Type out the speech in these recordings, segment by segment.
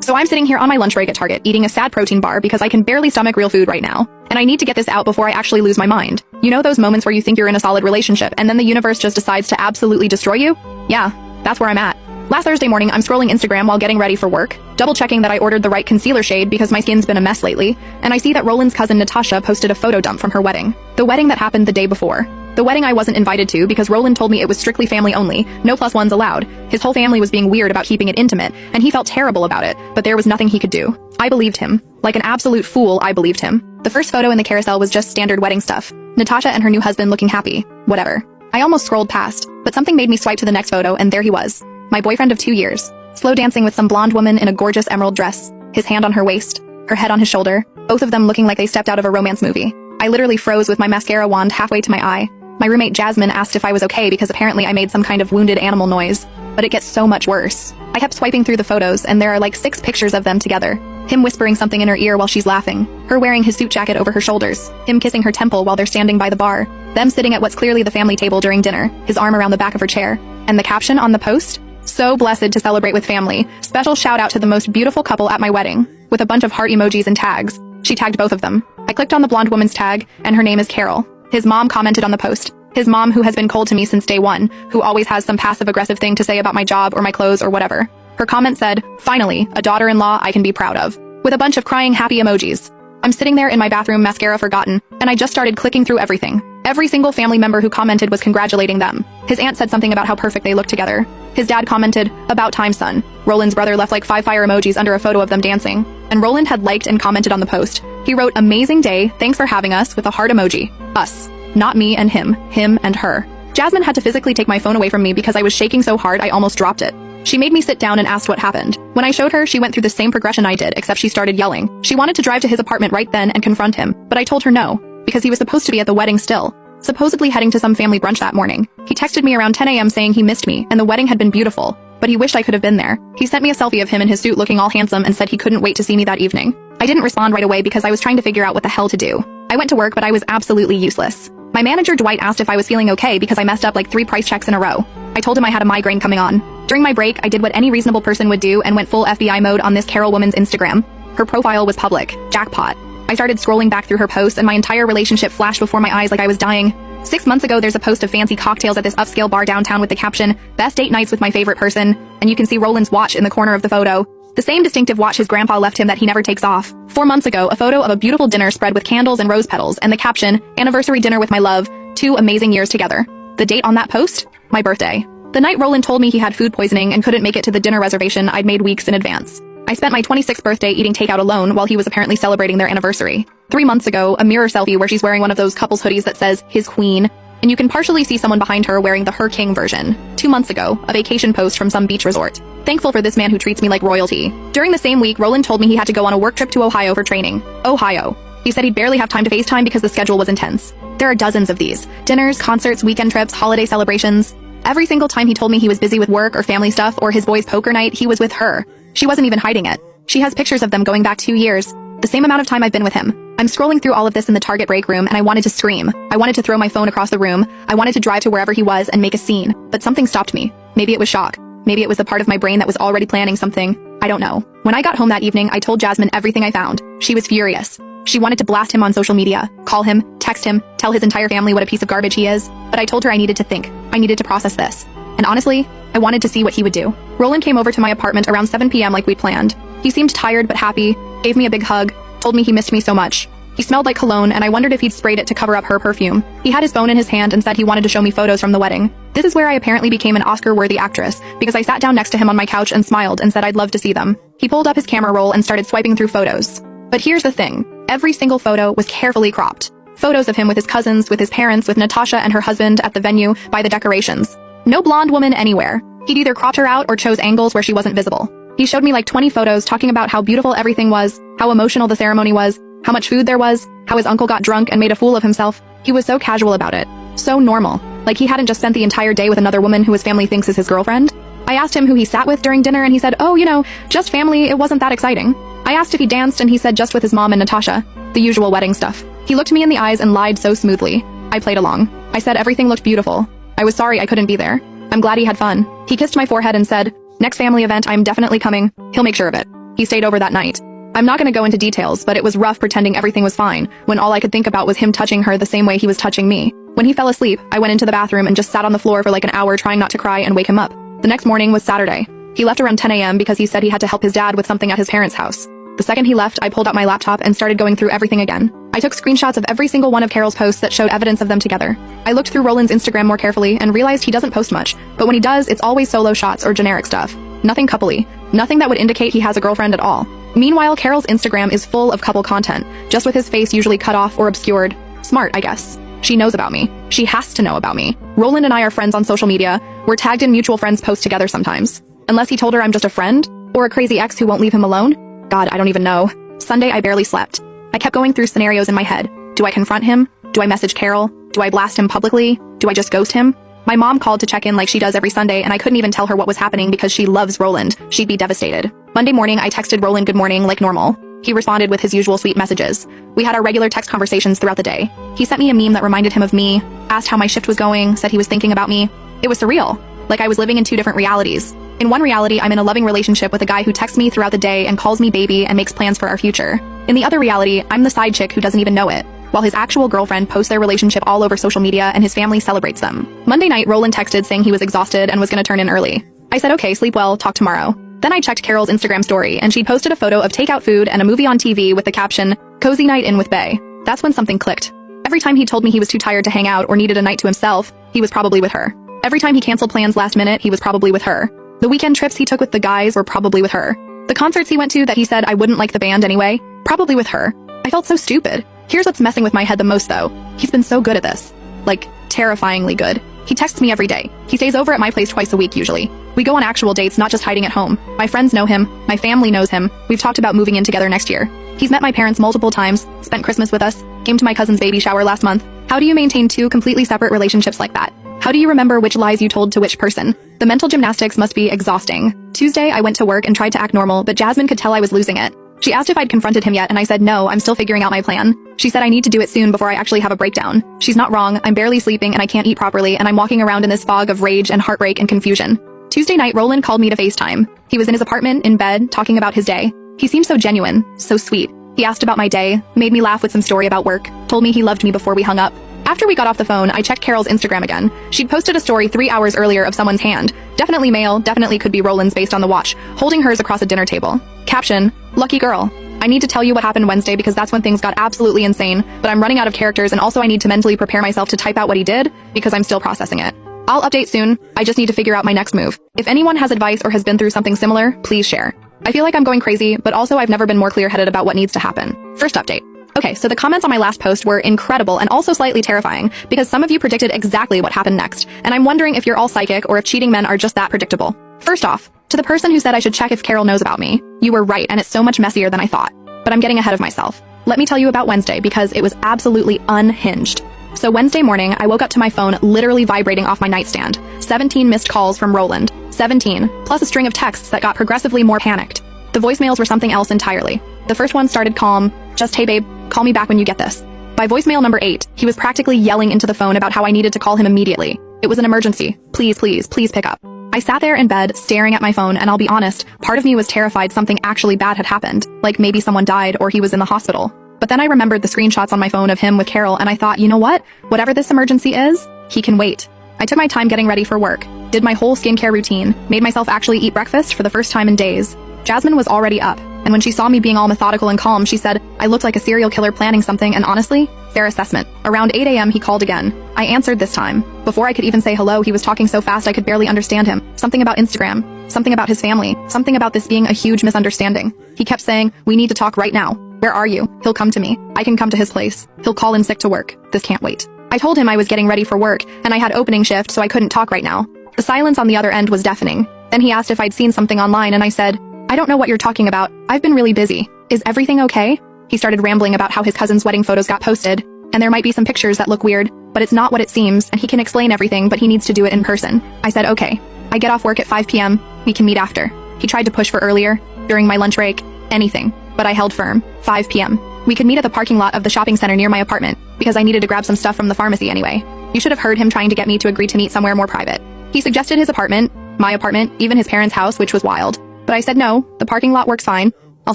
So I'm sitting here on my lunch break at Target eating a sad protein bar because I can barely stomach real food right now. And I need to get this out before I actually lose my mind. You know those moments where you think you're in a solid relationship and then the universe just decides to absolutely destroy you? Yeah, that's where I'm at. Last Thursday morning, I'm scrolling Instagram while getting ready for work, double-checking that I ordered the right concealer shade because my skin's been a mess lately, and I see that Roland's cousin Natasha posted a photo dump from her wedding. The wedding that happened the day before. The wedding I wasn't invited to because Roland told me it was strictly family only, no plus ones allowed. His whole family was being weird about keeping it intimate, and he felt terrible about it, but there was nothing he could do. I believed him. Like an absolute fool, I believed him. The first photo in the carousel was just standard wedding stuff. Natasha and her new husband looking happy. Whatever. I almost scrolled past, but something made me swipe to the next photo, and there he was. My boyfriend of 2 years. Slow dancing with some blonde woman in a gorgeous emerald dress, his hand on her waist, her head on his shoulder, both of them looking like they stepped out of a romance movie. I literally froze with my mascara wand halfway to my eye. My roommate Jasmine asked if I was okay because apparently I made some kind of wounded animal noise. But it gets so much worse. I kept swiping through the photos and there are like 6 pictures of them together. Him whispering something in her ear while she's laughing, her wearing his suit jacket over her shoulders, him kissing her temple while they're standing by the bar, them sitting at what's clearly the family table during dinner, his arm around the back of her chair, and the caption on the post? So blessed to celebrate with family. Special shout out to the most beautiful couple at my wedding, with a bunch of heart emojis and tags. She tagged both of them. I clicked on the blonde woman's tag, and her name is Carol. His mom commented on the post. His mom, who has been cold to me since day one, who always has some passive-aggressive thing to say about my job or my clothes or whatever. Her comment said, "Finally, a daughter-in-law I can be proud of," with a bunch of crying happy emojis. I'm sitting there in my bathroom, mascara forgotten, and I just started clicking through everything. Every single family member who commented was congratulating them. His aunt said something about how perfect they looked together. His dad commented, "About time, son." Roland's brother left like 5 fire emojis under a photo of them dancing. And Roland had liked and commented on the post. He wrote, "Amazing day, thanks for having us," with a heart emoji. Us. Not me and him and her. Jasmine had to physically take my phone away from me because I was shaking so hard I almost dropped it. She made me sit down and asked what happened. When I showed her, she went through the same progression I did, except she started yelling. She wanted to drive to his apartment right then and confront him, but I told her no, because he was supposed to be at the wedding still, supposedly heading to some family brunch that morning. He texted me around 10 a.m. saying he missed me, and the wedding had been beautiful, but he wished I could have been there. He sent me a selfie of him in his suit looking all handsome and said he couldn't wait to see me that evening. I didn't respond right away because I was trying to figure out what the hell to do. I went to work, but I was absolutely useless. My manager Dwight asked if I was feeling okay because I messed up like 3 price checks in a row. I told him I had a migraine coming on. During my break, I did what any reasonable person would do and went full FBI mode on this Carol woman's Instagram. Her profile was public. Jackpot. I started scrolling back through her posts and my entire relationship flashed before my eyes like I was dying. 6 months ago, there's a post of fancy cocktails at this upscale bar downtown with the caption, "Best date nights with my favorite person," and you can see Roland's watch in the corner of the photo. The same distinctive watch his grandpa left him that he never takes off. 4 months ago, a photo of a beautiful dinner spread with candles and rose petals, and the caption, "Anniversary dinner with my love, 2 amazing years together." The date on that post? My birthday. The night Roland told me he had food poisoning and couldn't make it to the dinner reservation I'd made weeks in advance. I spent my 26th birthday eating takeout alone while he was apparently celebrating their anniversary. 3 months ago, a mirror selfie where she's wearing one of those couples hoodies that says, "His Queen," and you can partially see someone behind her wearing the Her King version. 2 months ago, a vacation post from some beach resort. Thankful for this man who treats me like royalty. During the same week, Roland told me he had to go on a work trip to Ohio for training. Ohio. He said he'd barely have time to FaceTime because the schedule was intense. There are dozens of these. Dinners, concerts, weekend trips, holiday celebrations. Every single time he told me he was busy with work or family stuff or his boys' poker night, he was with her. She wasn't even hiding it. She has pictures of them going back 2 years. The same amount of time I've been with him. I'm scrolling through all of this in the Target break room and I wanted to scream. I wanted to throw my phone across the room. I wanted to drive to wherever he was and make a scene. But something stopped me. Maybe it was shock. Maybe it was the part of my brain that was already planning something. I don't know. When I got home that evening, I told Jasmine everything I found. She was furious. She wanted to blast him on social media, call him, text him, tell his entire family what a piece of garbage he is. But I told her I needed to think. I needed to process this. And honestly, I wanted to see what he would do. Roland came over to my apartment around 7 p.m. like we planned. He seemed tired but happy, gave me a big hug, told me he missed me so much. He smelled like cologne and I wondered if he'd sprayed it to cover up her perfume. He had his phone in his hand and said he wanted to show me photos from the wedding. This is where I apparently became an Oscar-worthy actress, because I sat down next to him on my couch and smiled and said I'd love to see them. He pulled up his camera roll and started swiping through photos. But here's the thing. Every single photo was carefully cropped. Photos of him with his cousins, with his parents, with Natasha and her husband at the venue, by the decorations. No blonde woman anywhere. He'd either cropped her out or chose angles where she wasn't visible. He showed me like 20 photos talking about how beautiful everything was, how emotional the ceremony was, how much food there was, how his uncle got drunk and made a fool of himself. He was so casual about it. So normal. Like he hadn't just spent the entire day with another woman who his family thinks is his girlfriend. I asked him who he sat with during dinner and he said, "Oh, you know, just family, it wasn't that exciting." I asked if he danced and he said just with his mom and Natasha. The usual wedding stuff. He looked me in the eyes and lied so smoothly. I played along. I said everything looked beautiful. I was sorry I couldn't be there. I'm glad he had fun. He kissed my forehead and said, "Next family event, I'm definitely coming. He'll make sure of it." He stayed over that night. I'm not gonna go into details, but it was rough pretending everything was fine, when all I could think about was him touching her the same way he was touching me. When he fell asleep, I went into the bathroom and just sat on the floor for like an hour trying not to cry and wake him up. The next morning was Saturday. He left around 10 a.m. because he said he had to help his dad with something at his parents' house. The second he left, I pulled out my laptop and started going through everything again. I took screenshots of every single one of Carol's posts that showed evidence of them together. I looked through Roland's Instagram more carefully and realized he doesn't post much, but when he does, it's always solo shots or generic stuff. Nothing coupley. Nothing that would indicate he has a girlfriend at all. Meanwhile, Carol's Instagram is full of couple content, just with his face usually cut off or obscured. Smart, I guess. She knows about me. She has to know about me. Roland and I are friends on social media. We're tagged in mutual friends' posts together sometimes. Unless he told her I'm just a friend? Or a crazy ex who won't leave him alone? God, I don't even know. Sunday, I barely slept. I kept going through scenarios in my head. Do I confront him? Do I message Carol? Do I blast him publicly? Do I just ghost him? My mom called to check in like she does every Sunday, and I couldn't even tell her what was happening because she loves Roland. She'd be devastated. Monday morning, I texted Roland good morning like normal. He responded with his usual sweet messages. We had our regular text conversations throughout the day. He sent me a meme that reminded him of me, asked how my shift was going, said he was thinking about me. It was surreal. Like I was living in two different realities. In one reality, I'm in a loving relationship with a guy who texts me throughout the day and calls me baby and makes plans for our future. In the other reality, I'm the side chick who doesn't even know it, while his actual girlfriend posts their relationship all over social media and his family celebrates them. Monday night, Roland texted saying he was exhausted and was gonna turn in early. I said, okay, sleep well, talk tomorrow. Then I checked Carol's Instagram story, and she'd posted a photo of takeout food and a movie on TV with the caption, "Cozy night in with Bae." That's when something clicked. Every time he told me he was too tired to hang out or needed a night to himself, he was probably with her. Every time he canceled plans last minute, he was probably with her. The weekend trips he took with the guys were probably with her. The concerts he went to that he said I wouldn't like the band anyway, probably with her. I felt so stupid. Here's what's messing with my head the most though. He's been so good at this. Like, terrifyingly good. He texts me every day. He stays over at my place twice a week usually. We go on actual dates, not just hiding at home. My friends know him. My family knows him. We've talked about moving in together next year. He's met my parents multiple times, spent Christmas with us, came to my cousin's baby shower last month. How do you maintain two completely separate relationships like that? How do you remember which lies you told to which person? The mental gymnastics must be exhausting. Tuesday, I went to work and tried to act normal, but Jasmine could tell I was losing it. She asked if I'd confronted him yet, and I said no, I'm still figuring out my plan. She said I need to do it soon before I actually have a breakdown. She's not wrong, I'm barely sleeping and I can't eat properly, and I'm walking around in this fog of rage and heartbreak and confusion. Tuesday night, Roland called me to FaceTime. He was in his apartment, in bed, talking about his day. He seemed so genuine, so sweet. He asked about my day, made me laugh with some story about work, told me he loved me before we hung up. After we got off the phone, I checked Carol's Instagram again. She'd posted a story 3 hours earlier of someone's hand. Definitely male, definitely could be Roland's based on the watch, holding hers across a dinner table. Caption, lucky girl. I need to tell you what happened Wednesday because that's when things got absolutely insane, but I'm running out of characters and also I need to mentally prepare myself to type out what he did because I'm still processing it. I'll update soon. I just need to figure out my next move. If anyone has advice or has been through something similar, please share. I feel like I'm going crazy, but also I've never been more clear-headed about what needs to happen. First update. Okay, so the comments on my last post were incredible and also slightly terrifying because some of you predicted exactly what happened next, and I'm wondering if you're all psychic or if cheating men are just that predictable. First off, to the person who said I should check if Carol knows about me, you were right and it's so much messier than I thought. But I'm getting ahead of myself. Let me tell you about Wednesday because it was absolutely unhinged. So Wednesday morning, I woke up to my phone literally vibrating off my nightstand. 17 missed calls from Roland. 17, plus a string of texts that got progressively more panicked. The voicemails were something else entirely. The first one started calm, just hey babe, call me back when you get this. By voicemail number 8, he was practically yelling into the phone about how I needed to call him immediately. It was an emergency. Please, please, please pick up. I sat there in bed, staring at my phone, and I'll be honest, part of me was terrified something actually bad had happened, like maybe someone died or he was in the hospital. But then I remembered the screenshots on my phone of him with Carol, and I thought, you know what? Whatever this emergency is, he can wait. I took my time getting ready for work, did my whole skincare routine, made myself actually eat breakfast for the first time in days. Jasmine was already up, and when she saw me being all methodical and calm, she said, I looked like a serial killer planning something, and honestly, fair assessment. Around 8 a.m. he called again. I answered this time. Before I could even say hello, he was talking so fast I could barely understand him. Something about Instagram, something about his family, something about this being a huge misunderstanding. He kept saying, we need to talk right now. Where are you? He'll come to me. I can come to his place. He'll call in sick to work. This can't wait. I told him I was getting ready for work, and I had opening shift, so I couldn't talk right now. The silence on the other end was deafening. Then he asked if I'd seen something online, and I said, I don't know what you're talking about. I've been really busy. Is everything okay? He started rambling about how his cousin's wedding photos got posted, and there might be some pictures that look weird, but it's not what it seems, and he can explain everything, but he needs to do it in person. I said, okay. I get off work at 5 p.m. We can meet after. He tried to push for earlier, during my lunch break, anything, but I held firm. 5 p.m. We could meet at the parking lot of the shopping center near my apartment, because I needed to grab some stuff from the pharmacy anyway. You should have heard him trying to get me to agree to meet somewhere more private. He suggested his apartment, my apartment, even his parents' house, which was wild. But I said no, the parking lot works fine. I'll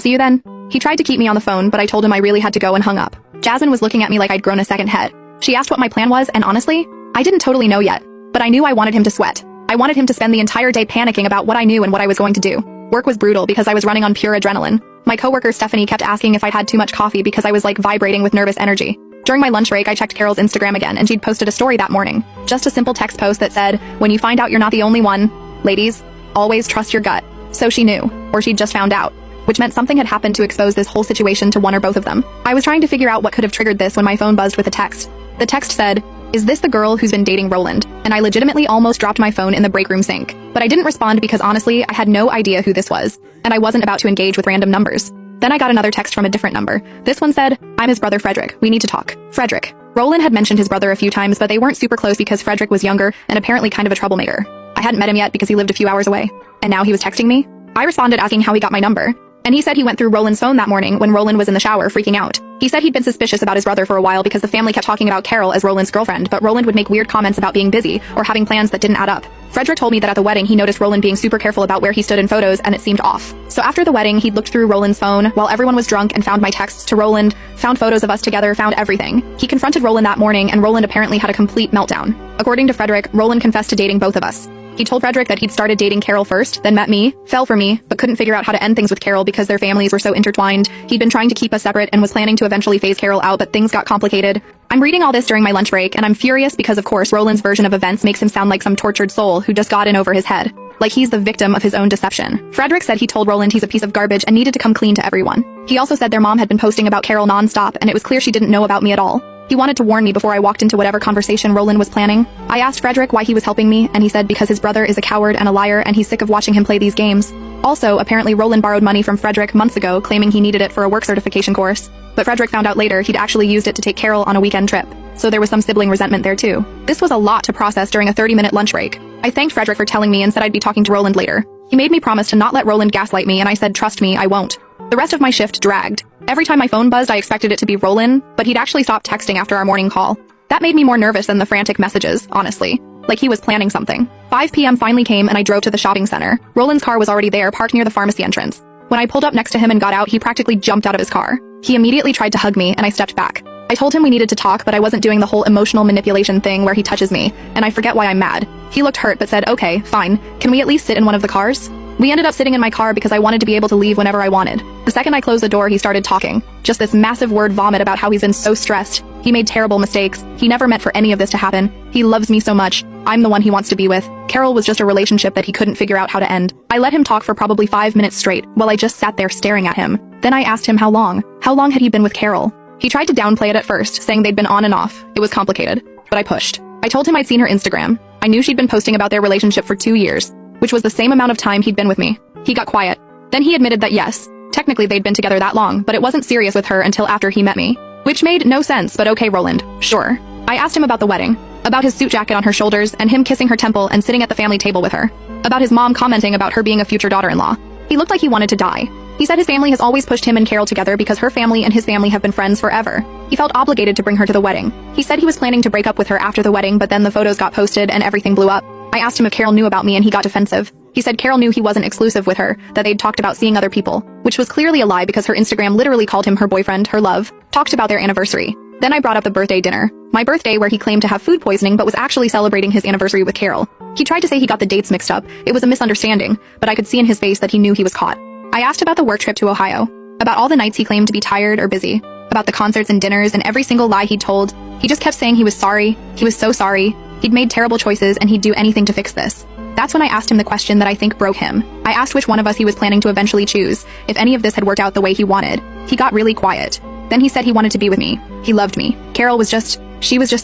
see you then. He tried to keep me on the phone, but I told him I really had to go and hung up. Jasmine was looking at me like I'd grown a second head. She asked what my plan was, and honestly, I didn't totally know yet. But I knew I wanted him to sweat. I wanted him to spend the entire day panicking about what I knew and what I was going to do. Work was brutal because I was running on pure adrenaline. My coworker Stephanie kept asking if I'd had too much coffee because I was like vibrating with nervous energy. During my lunch break, I checked Carol's Instagram again, and she'd posted a story that morning. Just a simple text post that said, "When you find out you're not the only one, ladies, always trust your gut." So she knew, or she'd just found out, which meant something had happened to expose this whole situation to one or both of them. I was trying to figure out what could have triggered this when my phone buzzed with a text. The text said, "Is this the girl who's been dating Roland?" And I legitimately almost dropped my phone in the break room sink. But I didn't respond because honestly, I had no idea who this was, and I wasn't about to engage with random numbers. Then I got another text from a different number. This one said, "I'm his brother Frederick. We need to talk." Frederick. Roland had mentioned his brother a few times, but they weren't super close because Frederick was younger and apparently kind of a troublemaker. I hadn't met him yet because he lived a few hours away. And now he was texting me? I responded asking how he got my number. And he said he went through Roland's phone that morning when Roland was in the shower freaking out. He said he'd been suspicious about his brother for a while because the family kept talking about Carol as Roland's girlfriend, but Roland would make weird comments about being busy or having plans that didn't add up. Frederick told me that at the wedding he noticed Roland being super careful about where he stood in photos and it seemed off. So after the wedding, he'd looked through Roland's phone while everyone was drunk and found my texts to Roland, found photos of us together, found everything. He confronted Roland that morning and Roland apparently had a complete meltdown. According to Frederick, Roland confessed to dating both of us. He told Frederick that he'd started dating Carol first, then met me, fell for me, but couldn't figure out how to end things with Carol because their families were so intertwined. He'd been trying to keep us separate and was planning to eventually phase Carol out, but things got complicated. I'm reading all this during my lunch break, and I'm furious because of course Roland's version of events makes him sound like some tortured soul who just got in over his head. Like he's the victim of his own deception. Frederick said he told Roland he's a piece of garbage and needed to come clean to everyone. He also said their mom had been posting about Carol nonstop, and it was clear she didn't know about me at all. He wanted to warn me before I walked into whatever conversation Roland was planning. I asked Frederick why he was helping me, and he said because his brother is a coward and a liar and he's sick of watching him play these games. Also, apparently Roland borrowed money from Frederick months ago, claiming he needed it for a work certification course. But Frederick found out later he'd actually used it to take Carol on a weekend trip. So there was some sibling resentment there too. This was a lot to process during a 30-minute lunch break. I thanked Frederick for telling me and said I'd be talking to Roland later. He made me promise to not let Roland gaslight me, and I said trust me, I won't. The rest of my shift dragged. Every time my phone buzzed, I expected it to be Roland, but he'd actually stopped texting after our morning call. That made me more nervous than the frantic messages, honestly. Like he was planning something. 5 p.m. finally came and I drove to the shopping center. Roland's car was already there, parked near the pharmacy entrance. When I pulled up next to him and got out, he practically jumped out of his car. He immediately tried to hug me, and I stepped back. I told him we needed to talk, but I wasn't doing the whole emotional manipulation thing where he touches me, and I forget why I'm mad. He looked hurt but said, "Okay, fine. Can we at least sit in one of the cars?" We ended up sitting in my car because I wanted to be able to leave whenever I wanted. The second I closed the door, he started talking. Just this massive word vomit about how he's been so stressed. He made terrible mistakes. He never meant for any of this to happen. He loves me so much. I'm the one he wants to be with. Carol was just a relationship that he couldn't figure out how to end. I let him talk for probably 5 minutes straight, while I just sat there staring at him. Then I asked him how long. How long had he been with Carol? He tried to downplay it at first, saying they'd been on and off. It was complicated. But I pushed. I told him I'd seen her Instagram. I knew she'd been posting about their relationship for 2 years, which was the same amount of time he'd been with me. He got quiet. Then he admitted that yes, technically they'd been together that long, but it wasn't serious with her until after he met me. Which made no sense, but okay, Roland. Sure. I asked him about the wedding, about his suit jacket on her shoulders and him kissing her temple and sitting at the family table with her, about his mom commenting about her being a future daughter-in-law. He looked like he wanted to die. He said his family has always pushed him and Carol together because her family and his family have been friends forever. He felt obligated to bring her to the wedding. He said he was planning to break up with her after the wedding, but then the photos got posted and everything blew up. I asked him if Carol knew about me and he got defensive. He said Carol knew he wasn't exclusive with her, that they'd talked about seeing other people, which was clearly a lie because her Instagram literally called him her boyfriend, her love, talked about their anniversary. Then I brought up the birthday dinner. My birthday where he claimed to have food poisoning but was actually celebrating his anniversary with Carol. He tried to say he got the dates mixed up. It was a misunderstanding, but I could see in his face that he knew he was caught. I asked about the work trip to Ohio, about all the nights he claimed to be tired or busy, about the concerts and dinners and every single lie he'd told. He just kept saying he was sorry, he was so sorry, he'd made terrible choices and he'd do anything to fix this. That's when I asked him the question that I think broke him. I asked which one of us he was planning to eventually choose, if any of this had worked out the way he wanted. He got really quiet. Then he said he wanted to be with me. He loved me. Carol was just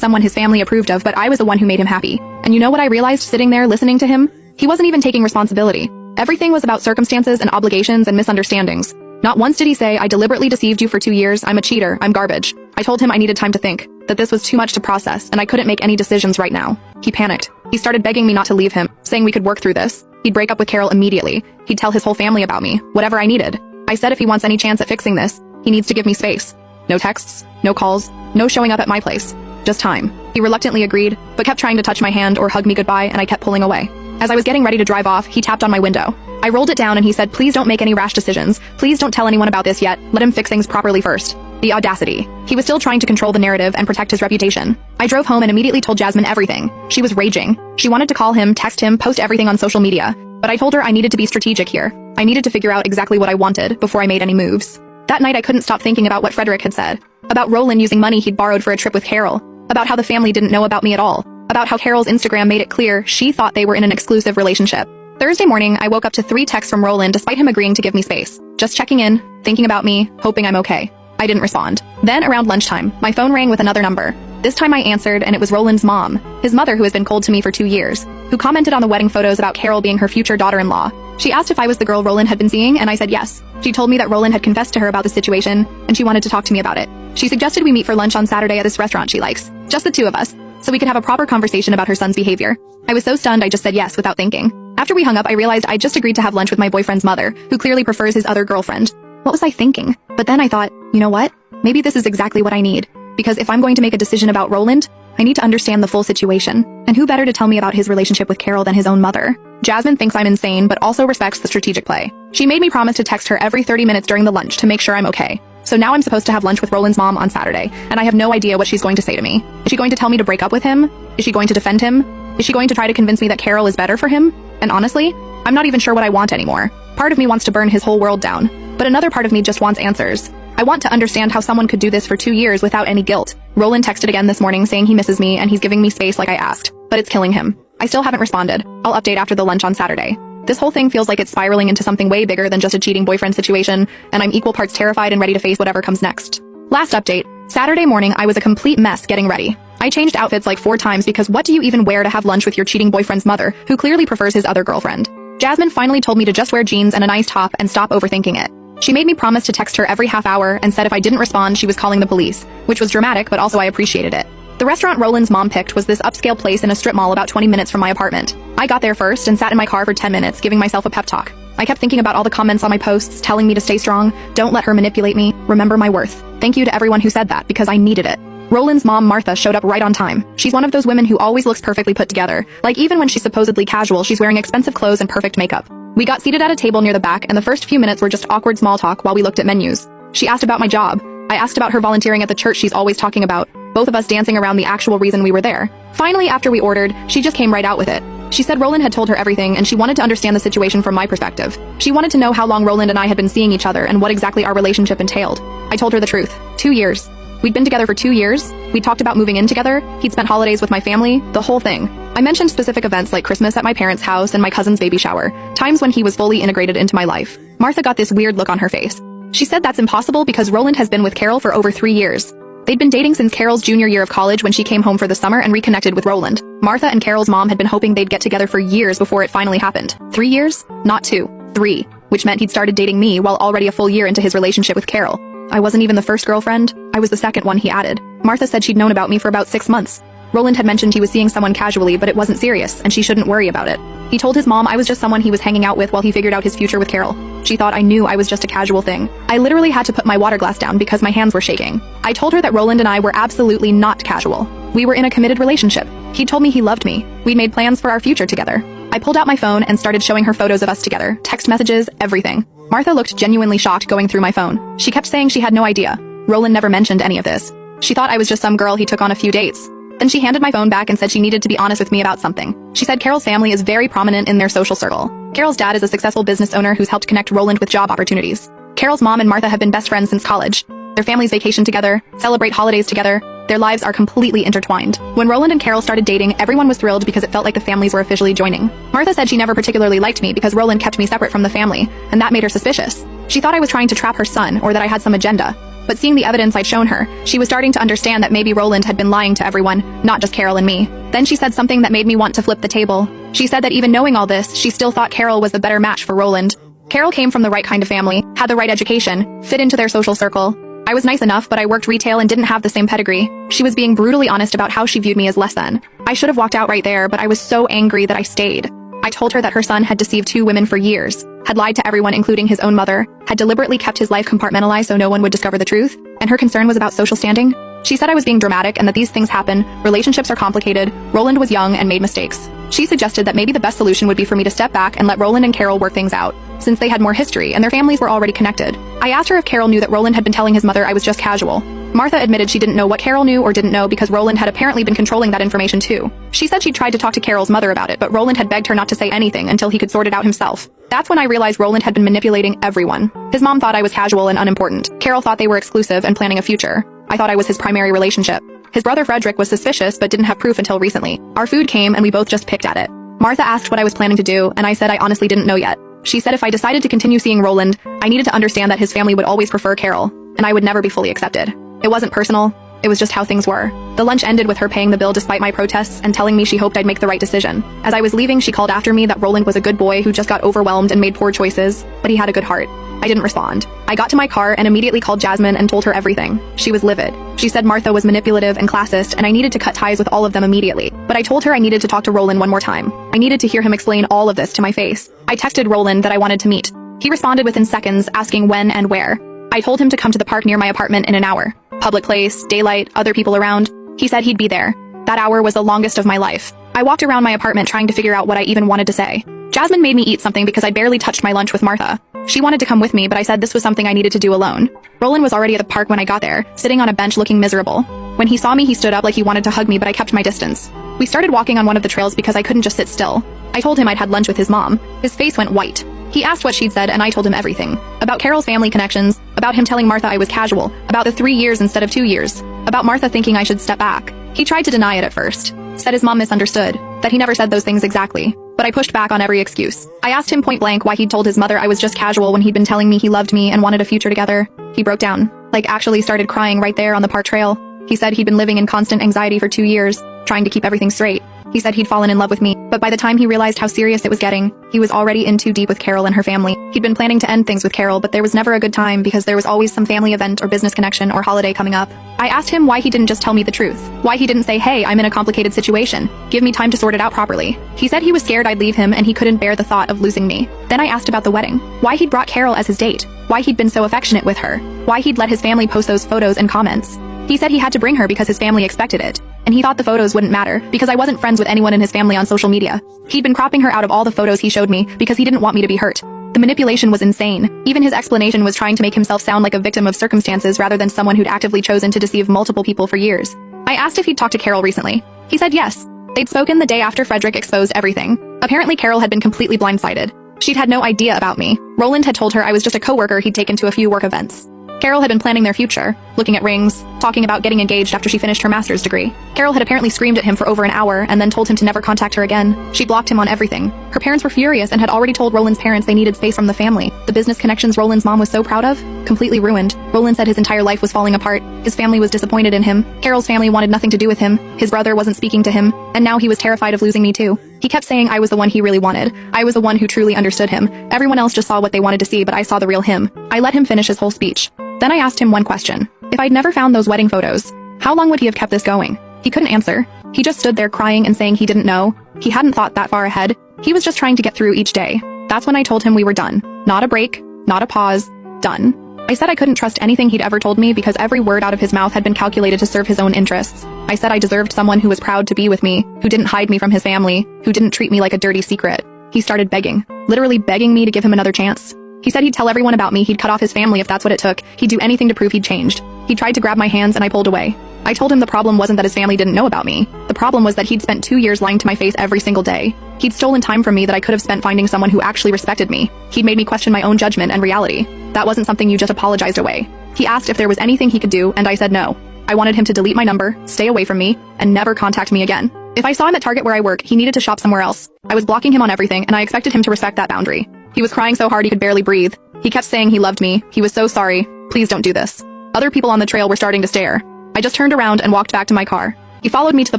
someone his family approved of, but I was the one who made him happy. And you know what I realized sitting there listening to him? He wasn't even taking responsibility. Everything was about circumstances and obligations and misunderstandings. Not once did he say, I deliberately deceived you for 2 years, I'm a cheater, I'm garbage. I told him I needed time to think, that this was too much to process, and I couldn't make any decisions right now. He panicked. He started begging me not to leave him, saying we could work through this. He'd break up with Carol immediately. He'd tell his whole family about me, whatever I needed. I said if he wants any chance at fixing this, he needs to give me space. No texts, no calls, no showing up at my place. Just time. He reluctantly agreed, but kept trying to touch my hand or hug me goodbye, and I kept pulling away. As I was getting ready to drive off, he tapped on my window. I rolled it down and he said, "Please don't make any rash decisions. Please don't tell anyone about this yet. Let him fix things properly first." The audacity. He was still trying to control the narrative and protect his reputation. I drove home and immediately told Jasmine everything. She was raging. She wanted to call him, text him, post everything on social media. But I told her I needed to be strategic here. I needed to figure out exactly what I wanted before I made any moves. That night I couldn't stop thinking about what Frederick had said. About Roland using money he'd borrowed for a trip with Carol. About how the family didn't know about me at all. About how Carol's Instagram made it clear she thought they were in an exclusive relationship. Thursday morning, I woke up to 3 texts from Roland despite him agreeing to give me space. Just checking in, thinking about me, hoping I'm okay. I didn't respond. Then, around lunchtime, my phone rang with another number. This time I answered, and it was Roland's mom, his mother who has been cold to me for 2 years, who commented on the wedding photos about Carol being her future daughter-in-law. She asked if I was the girl Roland had been seeing, and I said yes. She told me that Roland had confessed to her about the situation, and she wanted to talk to me about it. She suggested we meet for lunch on Saturday at this restaurant she likes, just the 2 of us, so we could have a proper conversation about her son's behavior. I was so stunned I just said yes without thinking. After we hung up, I realized I just agreed to have lunch with my boyfriend's mother, who clearly prefers his other girlfriend. What was I thinking? But then I thought, you know what? Maybe this is exactly what I need. Because if I'm going to make a decision about Roland, I need to understand the full situation. And who better to tell me about his relationship with Carol than his own mother? Jasmine thinks I'm insane, but also respects the strategic play. She made me promise to text her every 30 minutes during the lunch to make sure I'm okay. So now I'm supposed to have lunch with Roland's mom on Saturday, and I have no idea what she's going to say to me. Is she going to tell me to break up with him? Is she going to defend him? Is she going to try to convince me that Carol is better for him? And honestly, I'm not even sure what I want anymore. Part of me wants to burn his whole world down, but another part of me just wants answers. I want to understand how someone could do this for 2 years without any guilt. Roland texted again this morning saying he misses me and he's giving me space like I asked, but it's killing him. I still haven't responded. I'll update after the lunch on Saturday. This whole thing feels like it's spiraling into something way bigger than just a cheating boyfriend situation, and I'm equal parts terrified and ready to face whatever comes next. Last update. Saturday morning, I was a complete mess getting ready. I changed outfits like 4 times because what do you even wear to have lunch with your cheating boyfriend's mother, who clearly prefers his other girlfriend? Jasmine finally told me to just wear jeans and a nice top and stop overthinking it. She made me promise to text her every half hour and said if I didn't respond, she was calling the police, which was dramatic, but also I appreciated it. The restaurant Roland's mom picked was this upscale place in a strip mall about 20 minutes from my apartment. I got there first and sat in my car for 10 minutes, giving myself a pep talk. I kept thinking about all the comments on my posts telling me to stay strong, don't let her manipulate me, remember my worth. Thank you to everyone who said that because I needed it. Roland's mom, Martha, showed up right on time. She's one of those women who always looks perfectly put together. Like even when she's supposedly casual, she's wearing expensive clothes and perfect makeup. We got seated at a table near the back, and the first few minutes were just awkward small talk while we looked at menus. She asked about my job. I asked about her volunteering at the church she's always talking about, both of us dancing around the actual reason we were there. Finally, after we ordered, she just came right out with it. She said Roland had told her everything, and she wanted to understand the situation from my perspective. She wanted to know how long Roland and I had been seeing each other and what exactly our relationship entailed. I told her the truth. 2 years. We'd been together for 2 years. We talked about moving in together. He'd spent holidays with my family, the whole thing. I mentioned specific events like Christmas at my parents' house and my cousin's baby shower, times when he was fully integrated into my life. Martha got this weird look on her face. She said that's impossible because Roland has been with Carol for over 3 years. They'd been dating since Carol's junior year of college when she came home for the summer and reconnected with Roland. Martha and Carol's mom had been hoping they'd get together for years before it finally happened. 3 years? Not 2. 3. Which meant he'd started dating me while already a full year into his relationship with Carol. I wasn't even the first girlfriend. I was the second one, he added. Martha said she'd known about me for about 6 months. Roland had mentioned he was seeing someone casually, but it wasn't serious, and she shouldn't worry about it. He told his mom I was just someone he was hanging out with while he figured out his future with Carol. She thought I knew I was just a casual thing. I literally had to put my water glass down because my hands were shaking. I told her that Roland and I were absolutely not casual. We were in a committed relationship. He told me he loved me. We'd made plans for our future together. I pulled out my phone and started showing her photos of us together, text messages, everything. Martha looked genuinely shocked going through my phone. She kept saying she had no idea. Roland never mentioned any of this. She thought I was just some girl he took on a few dates. Then she handed my phone back and said she needed to be honest with me about something. She said Carol's family is very prominent in their social circle. Carol's dad is a successful business owner who's helped connect Roland with job opportunities. Carol's mom and Martha have been best friends since college. Their families vacation together, celebrate holidays together. Their lives are completely intertwined. When Roland and Carol started dating, everyone was thrilled because it felt like the families were officially joining. Martha said she never particularly liked me because Roland kept me separate from the family, and that made her suspicious. She thought I was trying to trap her son or that I had some agenda. But seeing the evidence I'd shown her, she was starting to understand that maybe Roland had been lying to everyone, not just Carol and me. Then she said something that made me want to flip the table. She said that even knowing all this, she still thought Carol was the better match for Roland. Carol came from the right kind of family, had the right education, fit into their social circle. I was nice enough, but I worked retail and didn't have the same pedigree. She was being brutally honest about how she viewed me as less than. I should have walked out right there, but I was so angry that I stayed. I told her that her son had deceived 2 women for years, had lied to everyone including his own mother, had deliberately kept his life compartmentalized so no one would discover the truth, and her concern was about social standing. She said I was being dramatic and that these things happen, relationships are complicated, Roland was young and made mistakes. She suggested that maybe the best solution would be for me to step back and let Roland and Carol work things out, since they had more history and their families were already connected. I asked her if Carol knew that Roland had been telling his mother I was just casual. Martha admitted she didn't know what Carol knew or didn't know because Roland had apparently been controlling that information too. She said she'd tried to talk to Carol's mother about it, but Roland had begged her not to say anything until he could sort it out himself. That's when I realized Roland had been manipulating everyone. His mom thought I was casual and unimportant. Carol thought they were exclusive and planning a future. I thought I was his primary relationship. His brother Frederick was suspicious but didn't have proof until recently. Our food came and we both just picked at it. Martha asked what I was planning to do, and I said I honestly didn't know yet. She said if I decided to continue seeing Roland, I needed to understand that his family would always prefer Carol, and I would never be fully accepted. It wasn't personal. It was just how things were. The lunch ended with her paying the bill despite my protests and telling me she hoped I'd make the right decision. As I was leaving, she called after me that Roland was a good boy who just got overwhelmed and made poor choices, but he had a good heart. I didn't respond. I got to my car and immediately called Jasmine and told her everything. She was livid. She said Martha was manipulative and classist and I needed to cut ties with all of them immediately. But I told her I needed to talk to Roland one more time. I needed to hear him explain all of this to my face. I texted Roland that I wanted to meet. He responded within seconds, asking when and where. I told him to come to the park near my apartment in an hour. Public place, daylight, other people around. He said he'd be there. That hour was the longest of my life. I walked around my apartment trying to figure out what I even wanted to say. Jasmine made me eat something because I barely touched my lunch with Martha. She wanted to come with me, but I said this was something I needed to do alone. Roland was already at the park when I got there, sitting on a bench looking miserable. When he saw me, he stood up like he wanted to hug me, but I kept my distance. We started walking on one of the trails because I couldn't just sit still. I told him I'd had lunch with his mom. His face went white. He asked what she'd said, and I told him everything. About Carol's family connections, about him telling Martha I was casual, about the 3 years instead of 2 years, about Martha thinking I should step back. He tried to deny it at first. Said his mom misunderstood, that he never said those things exactly. But I pushed back on every excuse. I asked him point blank why he'd told his mother I was just casual when he'd been telling me he loved me and wanted a future together. He broke down, like actually started crying right there on the park trail. He said he'd been living in constant anxiety for 2 years, trying to keep everything straight. He said he'd fallen in love with me, but by the time he realized how serious it was getting, he was already in too deep with Carol and her family. He'd been planning to end things with Carol, but there was never a good time because there was always some family event or business connection or holiday coming up. I asked him why he didn't just tell me the truth. Why he didn't say, hey, I'm in a complicated situation. Give me time to sort it out properly. He said he was scared I'd leave him and he couldn't bear the thought of losing me. Then I asked about the wedding. Why he'd brought Carol as his date. Why he'd been so affectionate with her. Why he'd let his family post those photos and comments. He said he had to bring her because his family expected it. And he thought the photos wouldn't matter because I wasn't friends with anyone in his family on social media. He'd been cropping her out of all the photos he showed me because he didn't want me to be hurt. The manipulation was insane. Even his explanation was trying to make himself sound like a victim of circumstances rather than someone who'd actively chosen to deceive multiple people for years. I asked if he'd talked to Carol recently. He said yes. They'd spoken the day after Frederick exposed everything. Apparently Carol had been completely blindsided. She'd had no idea about me. Roland had told her I was just a coworker he'd taken to a few work events. Carol had been planning their future, looking at rings, talking about getting engaged after she finished her master's degree. Carol had apparently screamed at him for over an hour and then told him to never contact her again. She blocked him on everything. Her parents were furious and had already told Roland's parents they needed space from the family. The business connections Roland's mom was so proud of, completely ruined. Roland said his entire life was falling apart. His family was disappointed in him. Carol's family wanted nothing to do with him. His brother wasn't speaking to him, and now he was terrified of losing me too. He kept saying I was the one he really wanted. I was the one who truly understood him. Everyone else just saw what they wanted to see, but I saw the real him. I let him finish his whole speech. Then I asked him one question. If I'd never found those wedding photos, how long would he have kept this going? He couldn't answer. He just stood there crying and saying he didn't know. He hadn't thought that far ahead. He was just trying to get through each day. That's when I told him we were done. Not a break, not a pause, done. I said I couldn't trust anything he'd ever told me because every word out of his mouth had been calculated to serve his own interests. I said I deserved someone who was proud to be with me, who didn't hide me from his family, who didn't treat me like a dirty secret. He started begging, literally begging me to give him another chance. He said he'd tell everyone about me, he'd cut off his family if that's what it took, he'd do anything to prove he'd changed. He tried to grab my hands and I pulled away. I told him the problem wasn't that his family didn't know about me. The problem was that he'd spent 2 years lying to my face every single day. He'd stolen time from me that I could have spent finding someone who actually respected me. He'd made me question my own judgment and reality. That wasn't something you just apologized away. He asked if there was anything he could do, and I said no. I wanted him to delete my number, stay away from me, and never contact me again. If I saw him at Target where I work, he needed to shop somewhere else. I was blocking him on everything, and I expected him to respect that boundary. He was crying so hard he could barely breathe. He kept saying he loved me, he was so sorry, please don't do this. Other people on the trail were starting to stare. I just turned around and walked back to my car. He followed me to the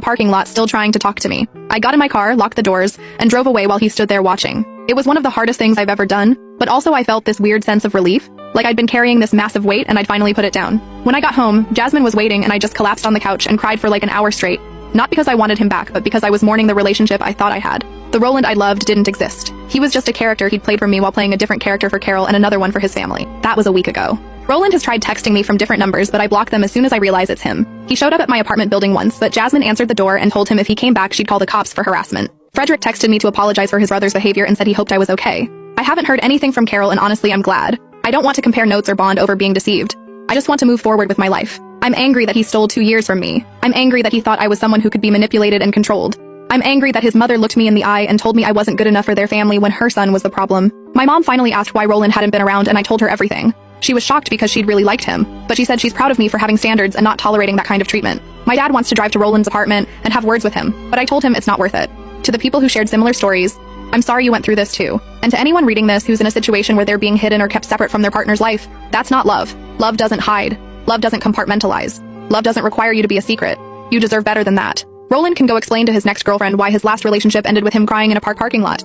parking lot, still trying to talk to me. I got in my car, locked the doors, and drove away while he stood there watching. It was one of the hardest things I've ever done, but also I felt this weird sense of relief, like I'd been carrying this massive weight and I'd finally put it down. When I got home, Jasmine was waiting and I just collapsed on the couch and cried for like an hour straight. Not because I wanted him back, but because I was mourning the relationship I thought I had. The Roland I loved didn't exist. He was just a character he'd played for me while playing a different character for Carol and another one for his family. That was a week ago. Roland has tried texting me from different numbers, but I block them as soon as I realize it's him. He showed up at my apartment building once, but Jasmine answered the door and told him if he came back she'd call the cops for harassment. Frederick texted me to apologize for his brother's behavior and said he hoped I was okay. I haven't heard anything from Carol, and honestly I'm glad. I don't want to compare notes or bond over being deceived. I just want to move forward with my life. I'm angry that he stole 2 years from me. I'm angry that he thought I was someone who could be manipulated and controlled. I'm angry that his mother looked me in the eye and told me I wasn't good enough for their family when her son was the problem. My mom finally asked why Roland hadn't been around, and I told her everything. She was shocked because she'd really liked him, but she said she's proud of me for having standards and not tolerating that kind of treatment. My dad wants to drive to Roland's apartment and have words with him, but I told him it's not worth it. To the people who shared similar stories, I'm sorry you went through this too. And to anyone reading this who's in a situation where they're being hidden or kept separate from their partner's life, that's not love. Love doesn't hide. Love doesn't compartmentalize. Love doesn't require you to be a secret. You deserve better than that. Roland can go explain to his next girlfriend why his last relationship ended with him crying in a parking lot.